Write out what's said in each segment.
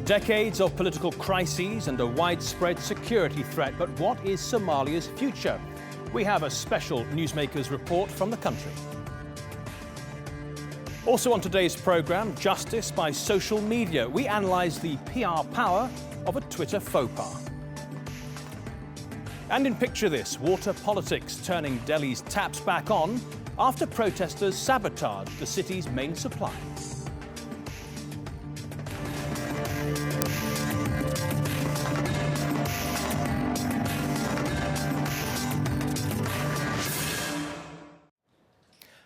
Decades of political crises and a widespread security threat. But what is Somalia's future? We have a special Newsmakers report from the country. Also on today's programme, justice by social media. We analyse the PR power of a Twitter faux pas. And in Picture This, water politics turning Delhi's taps back on after protesters sabotaged the city's main supply.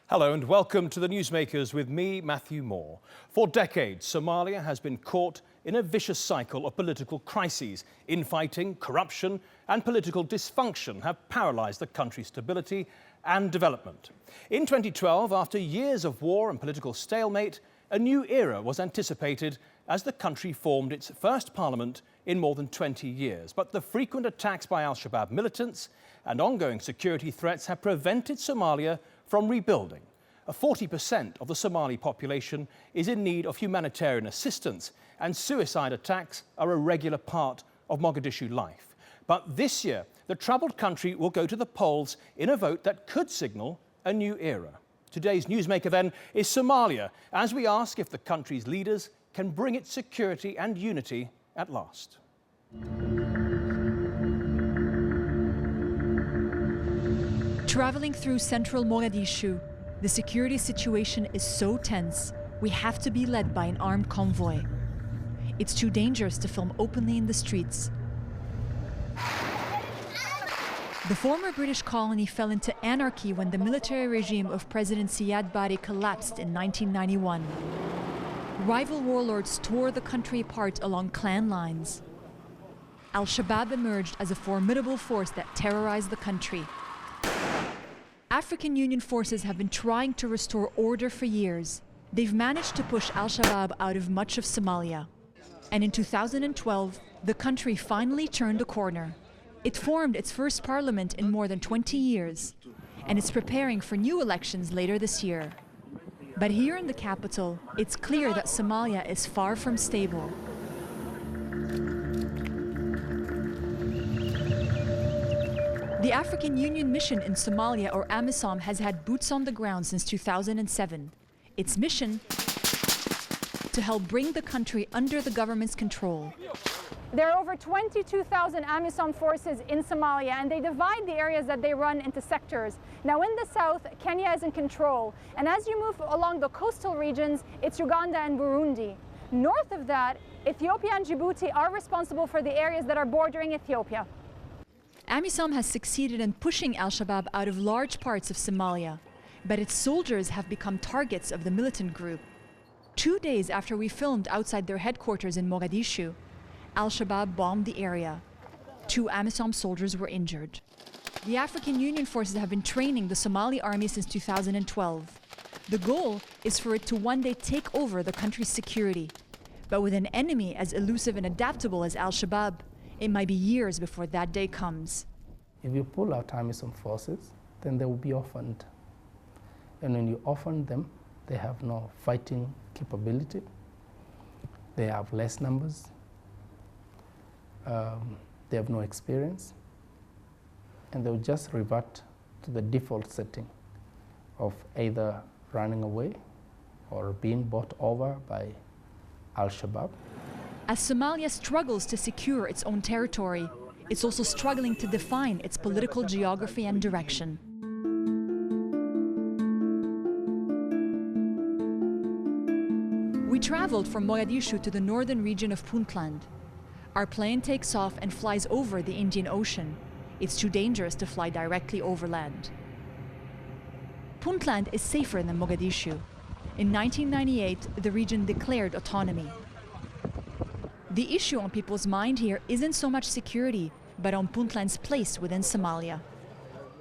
Hello and welcome to the Newsmakers with me, Matthew Moore. For decades, Somalia has been caught in a vicious cycle of political crises. Infighting, corruption and political dysfunction have paralysed the country's stability and development. In 2012, after years of war and political stalemate, a new era was anticipated as the country formed its first parliament in more than 20 years. But the frequent attacks by al-Shabaab militants and ongoing security threats have prevented Somalia from rebuilding. 40% of the Somali population is in need of humanitarian assistance, and suicide attacks are a regular part of Mogadishu life. But this year, the troubled country will go to the polls in a vote that could signal a new era. Today's Newsmaker then is Somalia, as we ask if the country's leaders can bring its security and unity at last. Traveling through central Mogadishu, the security situation is so tense, we have to be led by an armed convoy. It's too dangerous to film openly in the streets. The former British colony fell into anarchy when the military regime of President Siad Barre collapsed in 1991. Rival warlords tore the country apart along clan lines. Al-Shabaab emerged as a formidable force that terrorized the country. African Union forces have been trying to restore order for years. They've managed to push al-Shabaab out of much of Somalia. And in 2012, the country finally turned a corner. It formed its first parliament in more than 20 years, and it's preparing for new elections later this year. But here in the capital, it's clear that Somalia is far from stable. The African Union mission in Somalia, or AMISOM, has had boots on the ground since 2007. Its mission: to help bring the country under the government's control. There are over 22,000 AMISOM forces in Somalia, and they divide the areas that they run into sectors. Now in the south, Kenya is in control, and as you move along the coastal regions, it's Uganda and Burundi. North of that, Ethiopia and Djibouti are responsible for the areas that are bordering Ethiopia. AMISOM has succeeded in pushing al-Shabaab out of large parts of Somalia, but its soldiers have become targets of the militant group. 2 days after we filmed outside their headquarters in Mogadishu, al-Shabaab bombed the area. 2 AMISOM soldiers were injured. The African Union forces have been training the Somali army since 2012. The goal is for it to one day take over the country's security. But with an enemy as elusive and adaptable as al-Shabaab, it might be years before that day comes. If you pull out AMISOM forces, then they will be orphaned. And when you orphan them, they have no fighting capability. They have less numbers. They have no experience. And they'll just revert to the default setting of either running away or being bought over by al-Shabaab. As Somalia struggles to secure its own territory, it's also struggling to define its political geography and direction. We traveled from Mogadishu to the northern region of Puntland. Our plane takes off and flies over the Indian Ocean. It's too dangerous to fly directly overland. Puntland is safer than Mogadishu. In 1998, the region declared autonomy. The issue on people's mind here isn't so much security, but on Puntland's place within Somalia.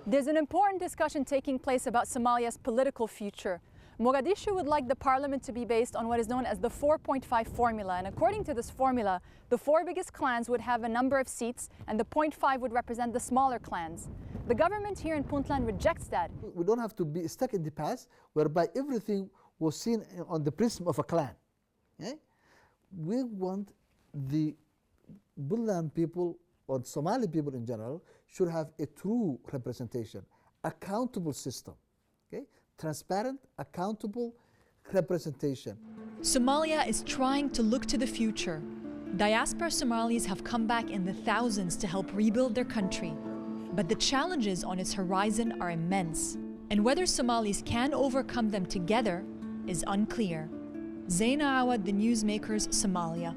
There's an important discussion taking place about Somalia's political future. Mogadishu would like the parliament to be based on what is known as the 4.5 formula. And according to this formula, the 4 biggest clans would have a number of seats, and the 0.5 would represent the smaller clans. The government here in Puntland rejects that. We don't have to be stuck in the past, whereby everything was seen on the prism of a clan. Okay? We want the Puntland people or Somali people in general should have a true representation, accountable system, okay? Transparent, accountable representation. Somalia is trying to look to the future. Diaspora Somalis have come back in the thousands to help rebuild their country. But the challenges on its horizon are immense, and whether Somalis can overcome them together is unclear. Zaina Awad, The Newsmakers, Somalia.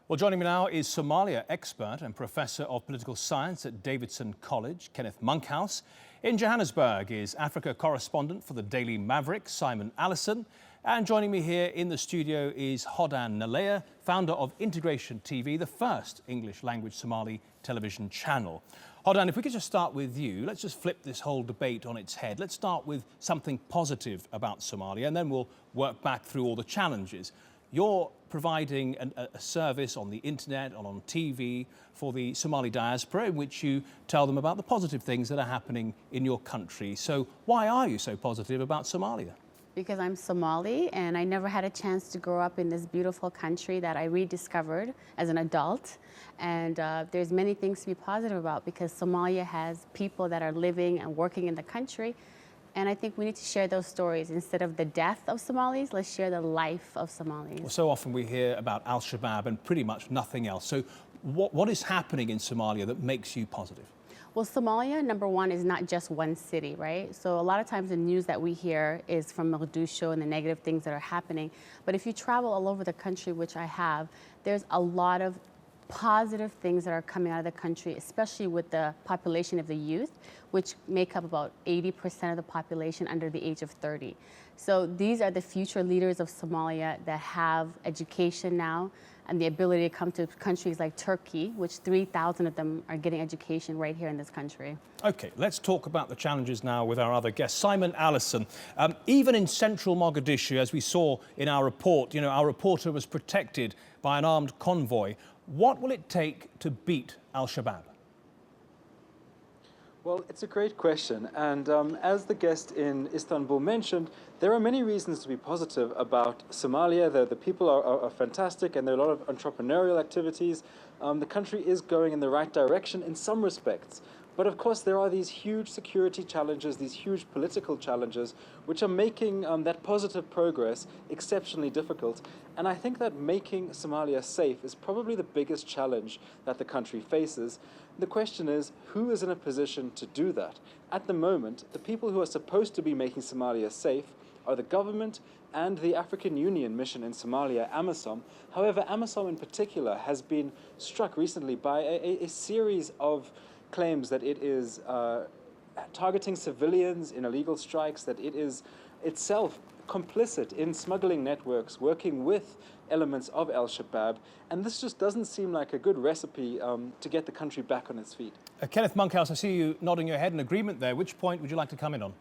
Well, joining me now is Somalia expert and professor of political science at Davidson College, Kenneth Monkhouse. In Johannesburg is Africa correspondent for the Daily Maverick, Simon Allison. And joining me here in the studio is Hodan Nalea, founder of Integration TV, the first English language Somali television channel. Hodan, if we could just start with you, let's just flip this whole debate on its head. Let's start with something positive about Somalia, and then we'll work back through all the challenges. You're providing a service on the internet and on TV for the Somali diaspora in which you tell them about the positive things that are happening in your country. So why are you so positive about Somalia? Because I'm Somali and I never had a chance to grow up in this beautiful country that I rediscovered as an adult. And there's many things to be positive about because Somalia has people that are living and working in the country. And I think we need to share those stories. Instead of the death of Somalis, let's share the life of Somalis. Well, so often we hear about Al-Shabaab and pretty much nothing else. So what is happening in Somalia that makes you positive? Well, Somalia, number one, is not just one city, right? So a lot of times the news that we hear is from Mogadishu and the negative things that are happening. But if you travel all over the country, which I have, there's a lot of positive things that are coming out of the country, especially with the population of the youth, which make up about 80% of the population under the age of 30. So these are the future leaders of Somalia that have education now and the ability to come to countries like Turkey, which 3,000 of them are getting education right here in this country. OK, let's talk about the challenges now with our other guest, Simon Allison. Even in central Mogadishu, as we saw in our report, our reporter was protected by an armed convoy. What will it take to beat Al-Shabaab? Well, it's a great question. And as the guest in Istanbul mentioned, there are many reasons to be positive about Somalia. The people are fantastic and there are a lot of entrepreneurial activities. The country is going in the right direction in some respects. But of course, there are these huge security challenges, these huge political challenges, which are making that positive progress exceptionally difficult. And I think that making Somalia safe is probably the biggest challenge that the country faces. The question is, who is in a position to do that? At the moment, the people who are supposed to be making Somalia safe are the government and the African Union mission in Somalia, AMISOM. However, AMISOM in particular has been struck recently by a series of claims that it is targeting civilians in illegal strikes, that it is itself complicit in smuggling networks, working with elements of Al-Shabaab, and this just doesn't seem like a good recipe to get the country back on its feet. Kenneth Monkhouse, I see you nodding your head in agreement there. Which point would you like to come in on?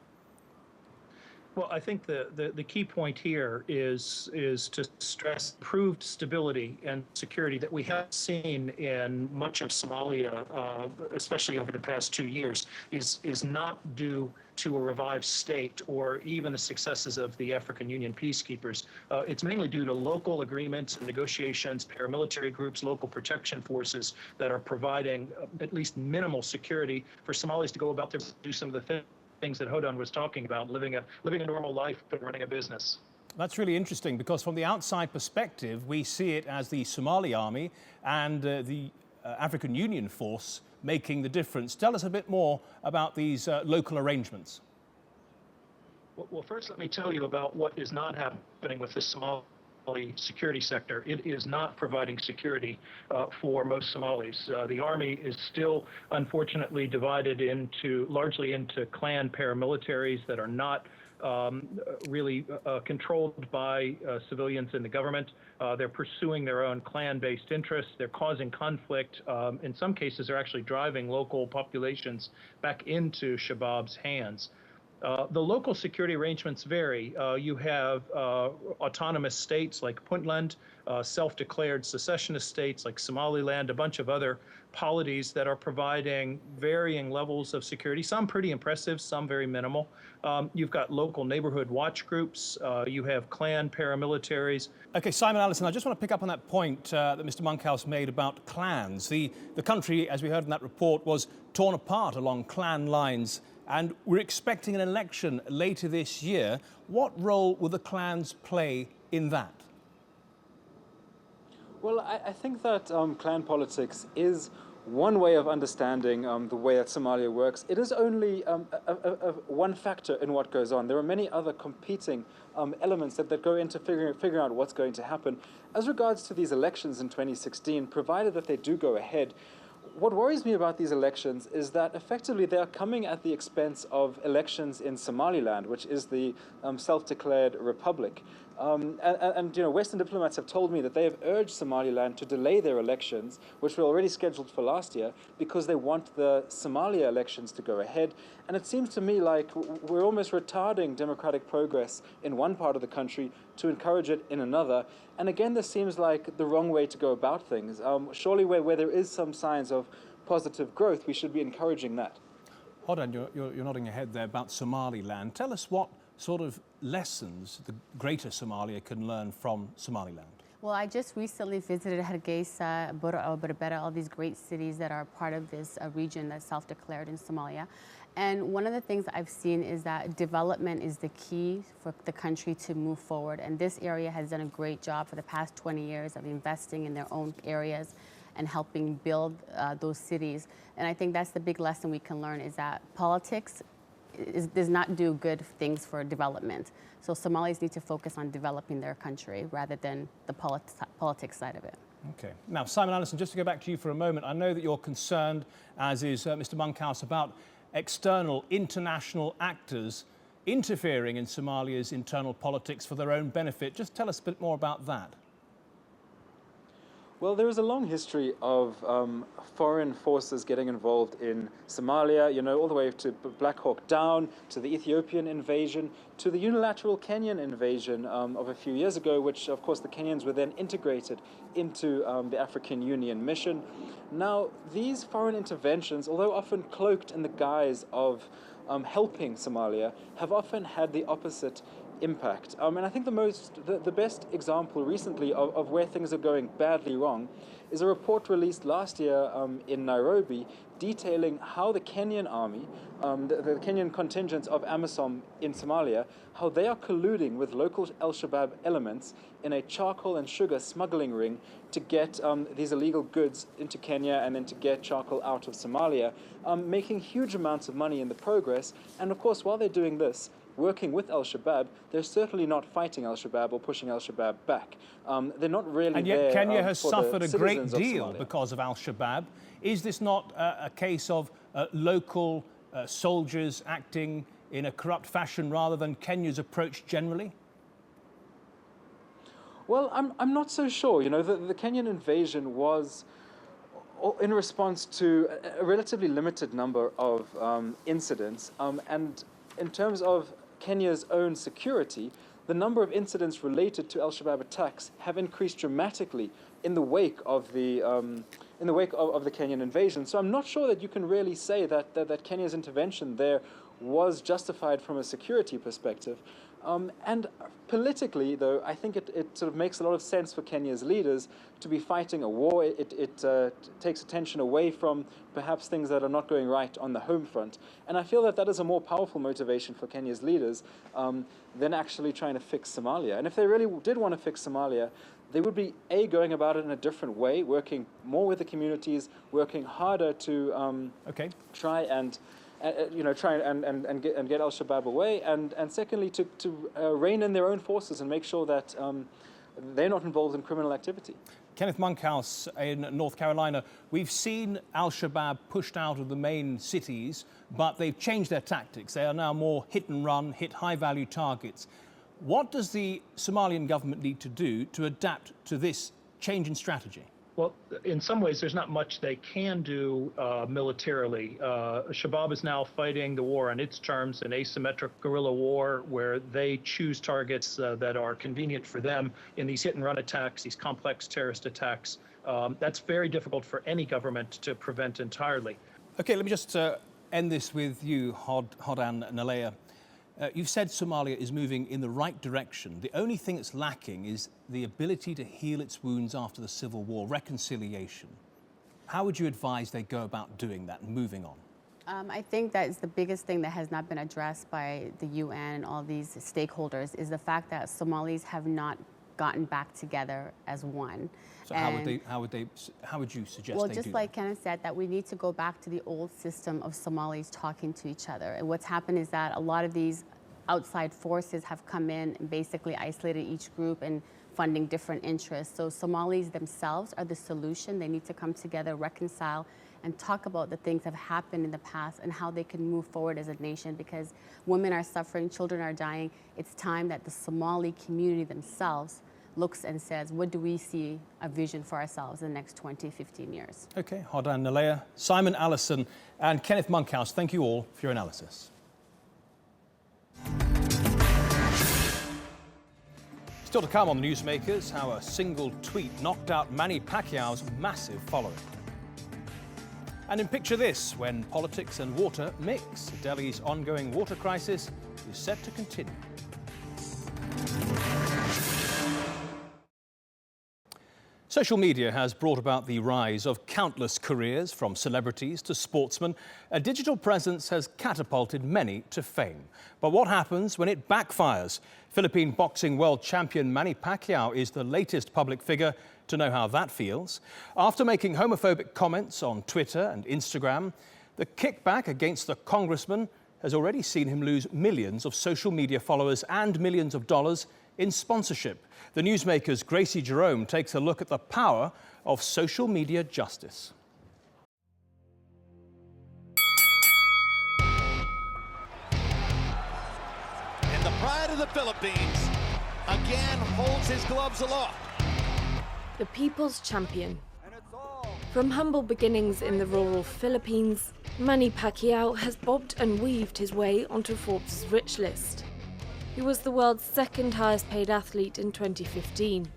Well, I think the key point here is to stress improved stability and security that we have seen in much of Somalia, especially over the past 2 years, is not due to a revived state or even the successes of the African Union peacekeepers. It's mainly due to local agreements and negotiations, paramilitary groups, local protection forces that are providing at least minimal security for Somalis to go about to do some of the things that Hodan was talking about, living a normal life and running a business. That's really interesting because from the outside perspective, we see it as the Somali army and the African Union force making the difference. Tell us a bit more about these local arrangements. Well, first let me tell you about what is not happening with the Somali security sector. It is not providing security for most Somalis. The army is still, unfortunately, divided largely into clan paramilitaries that are not really controlled by civilians in the government. They're pursuing their own clan-based interests. They're causing conflict. In some cases, they're actually driving local populations back into Shabaab's hands. The local security arrangements vary. You have autonomous states like Puntland, self-declared secessionist states like Somaliland, a bunch of other polities that are providing varying levels of security, some pretty impressive, some very minimal. You've got local neighborhood watch groups. You have clan paramilitaries. Okay, Simon Allison, I just want to pick up on that point that Mr. Monkhouse made about clans. The country, as we heard in that report, was torn apart along clan lines, and we're expecting an election later this year. What role will the clans play in that? Well, I think that clan politics is one way of understanding the way that Somalia works. It is only one factor in what goes on. There are many other competing elements that go into figuring out what's going to happen. As regards to these elections in 2016, provided that they do go ahead, what worries me about these elections is that effectively they are coming at the expense of elections in Somaliland, which is the self-declared republic. And you know, Western diplomats have told me that they have urged Somaliland to delay their elections, which were already scheduled for last year, because they want the Somalia elections to go ahead. And it seems to me like we're almost retarding democratic progress in one part of the country to encourage it in another. And again, this seems like the wrong way to go about things. Surely where there is some signs of positive growth, we should be encouraging that. Hold on, you're nodding your head there about Somaliland. Tell us what sort of lessons the greater Somalia can learn from Somaliland. Well, I just recently visited Hargeisa, Bur'o, Berbera, all these great cities that are part of this region that's self-declared in Somalia. And one of the things I've seen is that development is the key for the country to move forward. And this area has done a great job for the past 20 years of investing in their own areas and helping build those cities. And I think that's the big lesson we can learn, is that politics does not do good things for development. So Somalis need to focus on developing their country rather than the politics side of it. Okay. Now, Simon Allison, just to go back to you for a moment, I know that you're concerned, as is Mr. Monkhouse, about external international actors interfering in Somalia's internal politics for their own benefit. Just tell us a bit more about that. Well, there is a long history of foreign forces getting involved in Somalia, you know, all the way to Black Hawk Down, to the Ethiopian invasion, to the unilateral Kenyan invasion of a few years ago, which, of course, the Kenyans were then integrated into the African Union mission. Now, these foreign interventions, although often cloaked in the guise of helping Somalia, have often had the opposite impact. And I think the best example recently of where things are going badly wrong is a report released last year in Nairobi detailing how the Kenyan army, the Kenyan contingents of AMISOM in Somalia, how they are colluding with local Al-Shabaab elements in a charcoal and sugar smuggling ring to get these illegal goods into Kenya and then to get charcoal out of Somalia, making huge amounts of money in the progress. And of course, while they're doing this, working with Al-Shabaab, they're certainly not fighting Al-Shabaab or pushing Al-Shabaab back. They're not really and yet there, Kenya has for suffered the a great citizens of deal Somalia. because of Al-Shabaab. Is this not a case of local soldiers acting in a corrupt fashion rather than Kenya's approach generally? Well, I'm not so sure. You know, the Kenyan invasion was in response to a relatively limited number of incidents, and in terms of Kenya's own security, the number of incidents related to Al-Shabaab attacks have increased dramatically in the wake of the Kenyan invasion. So I'm not sure that you can really say that Kenya's intervention there was justified from a security perspective. And politically, though, I think it sort of makes a lot of sense for Kenya's leaders to be fighting a war. It takes attention away from perhaps things that are not going right on the home front. And I feel that is a more powerful motivation for Kenya's leaders than actually trying to fix Somalia. And if they really did want to fix Somalia, they would be, A, going about it in a different way, working more with the communities, working harder to try and get Al-Shabaab away, and secondly, to rein in their own forces and make sure that they're not involved in criminal activity. Kenneth Monkhouse in North Carolina, we've seen Al-Shabaab pushed out of the main cities, but they've changed their tactics. They are now more hit and run, hit high-value targets. What does the Somalian government need to do to adapt to this change in strategy? Well, in some ways, there's not much they can do militarily. Shabab is now fighting the war on its terms, an asymmetric guerrilla war where they choose targets that are convenient for them in these hit-and-run attacks, these complex terrorist attacks. That's very difficult for any government to prevent entirely. Okay, let me just end this with you, Hodan Nalea. You've said Somalia is moving in the right direction. The only thing that's lacking is the ability to heal its wounds after the civil war, reconciliation. How would you advise they go about doing that and moving on? I think that is the biggest thing that has not been addressed by the UN and all these stakeholders is the fact that Somalis have not gotten back together as one. So how would you suggest well, they just do like that? Kenneth said, that we need to go back to the old system of Somalis talking to each other. And what's happened is that a lot of these outside forces have come in and basically isolated each group and funding different interests. So Somalis themselves are the solution. They need to come together, reconcile, and talk about the things that have happened in the past and how they can move forward as a nation, because women are suffering, children are dying. It's time that the Somali community themselves looks and says, what do we see a vision for ourselves in the next 20, 15 years? Okay, Hodan Nalea, Simon Allison, and Kenneth Monkhouse, thank you all for your analysis. Still to come on the Newsmakers, how a single tweet knocked out Manny Pacquiao's massive following. And in Picture This, when politics and water mix, Delhi's ongoing water crisis is set to continue. Social media has brought about the rise of countless careers, from celebrities to sportsmen. A digital presence has catapulted many to fame. But what happens when it backfires? Philippine boxing world champion Manny Pacquiao is the latest public figure to know how that feels. After making homophobic comments on Twitter and Instagram, the kickback against the congressman has already seen him lose millions of social media followers and millions of dollars in sponsorship. The Newsmakers' Gracie Jerome takes a look at the power of social media justice. And the pride of the Philippines again holds his gloves aloft. The people's champion. From humble beginnings in the rural Philippines, Manny Pacquiao has bobbed and weaved his way onto Forbes' rich list. He was the world's second highest paid athlete in 2015.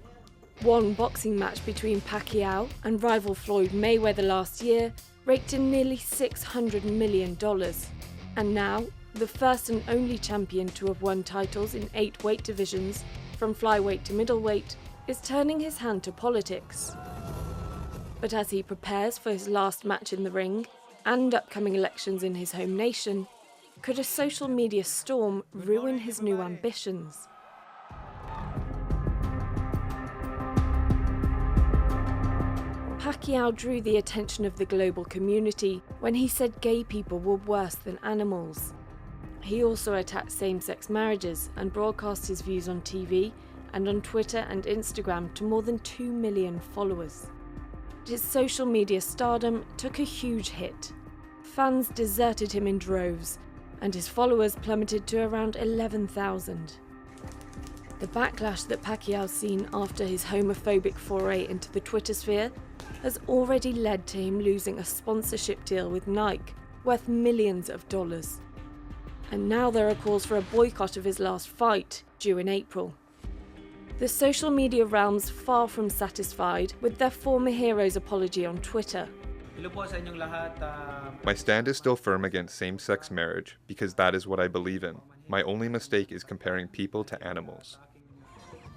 One boxing match between Pacquiao and rival Floyd Mayweather last year raked in nearly $600 million. And now, the first and only champion to have won titles in 8 weight divisions, from flyweight to middleweight, is turning his hand to politics. But as he prepares for his last match in the ring and upcoming elections in his home nation, could a social media storm ruin his new ambitions? Pacquiao drew the attention of the global community when he said gay people were worse than animals. He also attacked same-sex marriages and broadcast his views on TV and on Twitter and Instagram to more than 2 million followers. His social media stardom took a huge hit. Fans deserted him in droves, and his followers plummeted to around 11,000. The backlash that Pacquiao's seen after his homophobic foray into the Twitter sphere has already led to him losing a sponsorship deal with Nike worth millions of dollars. And now there are calls for a boycott of his last fight, due in April. The social media realm's far from satisfied with their former hero's apology on Twitter. My stand is still firm against same-sex marriage because that is what I believe in. My only mistake is comparing people to animals.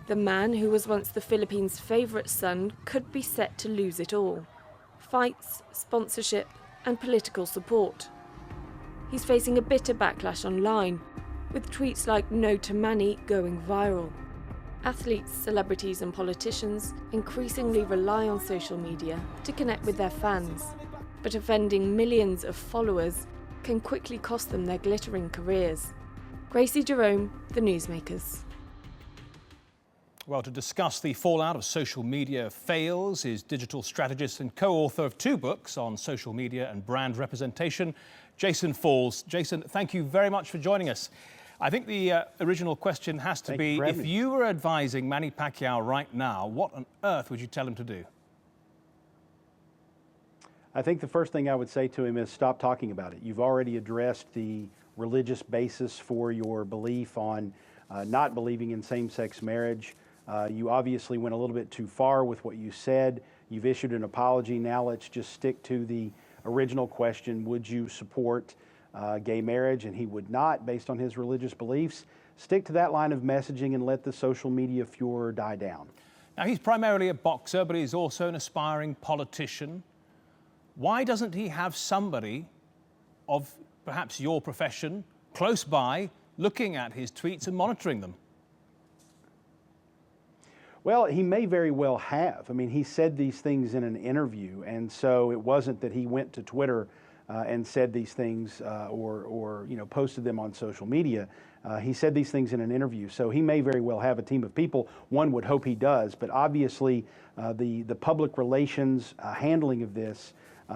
The man who was once the Philippines' favourite son could be set to lose it all. Fights, sponsorship, and political support. He's facing a bitter backlash online, with tweets like "No to Manny" going viral. Athletes, celebrities and politicians increasingly rely on social media to connect with their fans, but offending millions of followers can quickly cost them their glittering careers. Gracie Jerome, The Newsmakers. Well, to discuss the fallout of social media fails is digital strategist and co-author of 2 books on social media and brand representation, Jason Falls. Jason, thank you very much for joining us. I think the original question has to be, if you were advising Manny Pacquiao right now, what on earth would you tell him to do? I think the first thing I would say to him is stop talking about it. You've already addressed the religious basis for your belief on not believing in same-sex marriage. You obviously went a little bit too far with what you said. You've issued an apology. Now let's just stick to the original question, would you support gay marriage? And he would not, based on his religious beliefs. Stick to that line of messaging and let the social media furor die down. Now, he's primarily a boxer, but he's also an aspiring politician. Why doesn't he have somebody of perhaps your profession close by looking at his tweets and monitoring them? Well, he may very well have. I mean, he said these things in an interview, and so it wasn't that he went to Twitter and said these things or posted them on social media. He said these things in an interview, so he may very well have a team of people. One would hope he does, but obviously the public relations handling of this,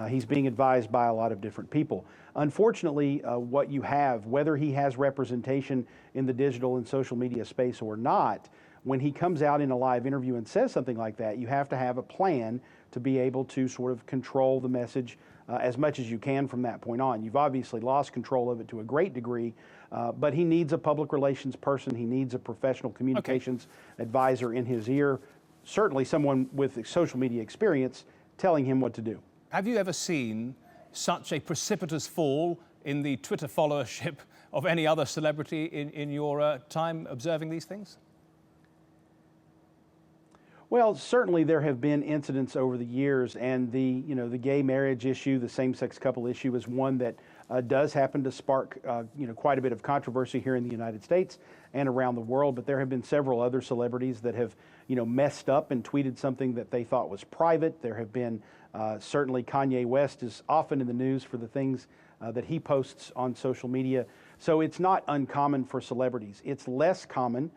he's being advised by a lot of different people. Unfortunately, what you have, whether he has representation in the digital and social media space or not, when he comes out in a live interview and says something like that, you have to have a plan to be able to sort of control the message as much as you can from that point on. You've obviously lost control of it to a great degree, but he needs a public relations person. He needs a professional communications advisor in his ear, certainly someone with social media experience telling him what to do. Have you ever seen such a precipitous fall in the Twitter followership of any other celebrity in your time observing these things? Well, certainly there have been incidents over the years, and the gay marriage issue, the same-sex couple issue, is one that does happen to spark quite a bit of controversy here in the United States and around the world. But there have been several other celebrities that have messed up and tweeted something that they thought was private. There have been certainly Kanye West is often in the news for the things that he posts on social media. So it's not uncommon for celebrities. It's less common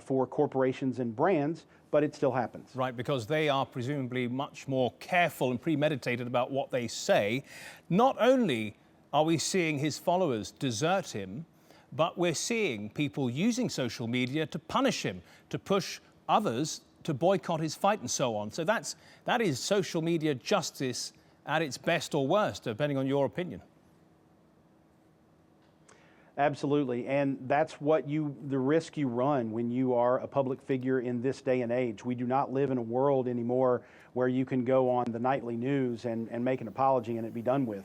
for corporations and brands, but it still happens. Right, because they are presumably much more careful and premeditated about what they say. Not only are we seeing his followers desert him, but we're seeing people using social media to punish him, to push others to boycott his fight and so on. So that is social media justice at its best or worst, depending on your opinion. Absolutely, and that's the risk you run when you are a public figure in this day and age. We do not live in a world anymore where you can go on the nightly news and make an apology and it be done with.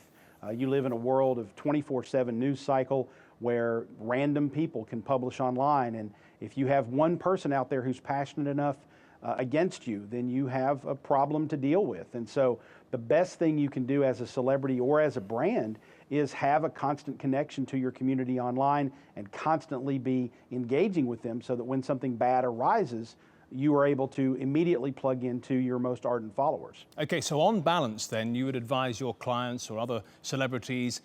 You live in a world of 24/7 news cycle where random people can publish online, and if you have one person out there who's passionate enough against you, then you have a problem to deal with. And so the best thing you can do as a celebrity or as a brand is have a constant connection to your community online and constantly be engaging with them so that when something bad arises, you are able to immediately plug into your most ardent followers. Okay, so on balance then, you would advise your clients or other celebrities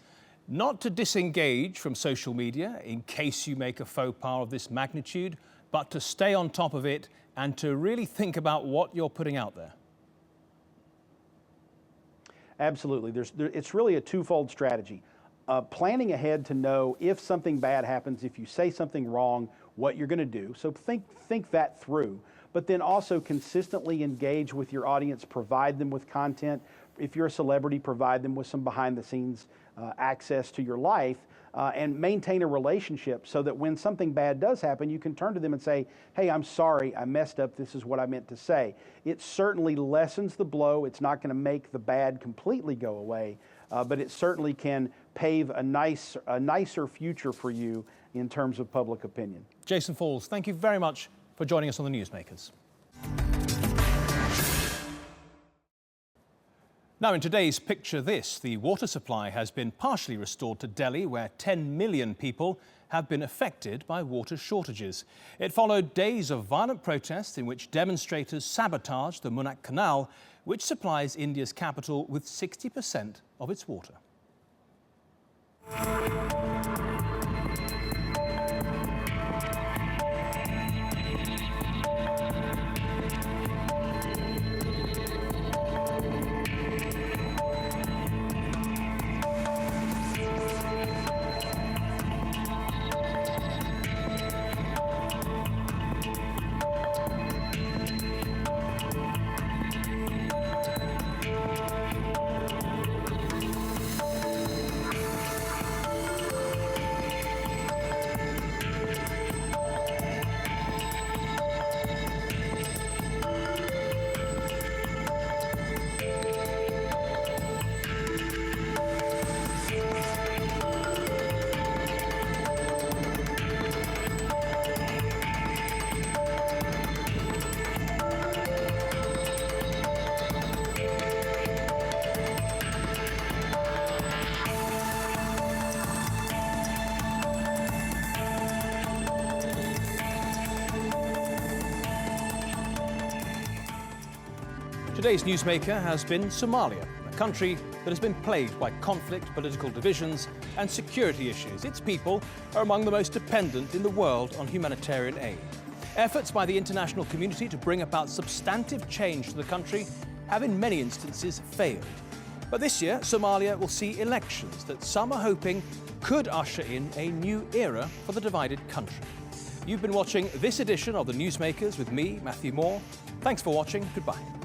not to disengage from social media in case you make a faux pas of this magnitude, but to stay on top of it and to really think about what you're putting out there. Absolutely. It's really a twofold strategy. Planning ahead to know if something bad happens, if you say something wrong, what you're going to do. So think that through. But then also consistently engage with your audience, provide them with content. If you're a celebrity, provide them with some behind-the-scenes access to your life, and maintain a relationship so that when something bad does happen, you can turn to them and say, hey, I'm sorry, I messed up, this is what I meant to say. It certainly lessens the blow. It's not going to make the bad completely go away, but it certainly can pave a nicer future for you in terms of public opinion. Jason Falls, thank you very much for joining us on the Newsmakers. Now, in today's Picture This, the water supply has been partially restored to Delhi, where 10 million people have been affected by water shortages. It followed days of violent protests in which demonstrators sabotaged the Munnak Canal, which supplies India's capital with 60% of its water. Today's newsmaker has been Somalia, a country that has been plagued by conflict, political divisions and security issues. Its people are among the most dependent in the world on humanitarian aid. Efforts by the international community to bring about substantive change to the country have in many instances failed. But this year, Somalia will see elections that some are hoping could usher in a new era for the divided country. You've been watching this edition of the Newsmakers with me, Matthew Moore. Thanks for watching. Goodbye.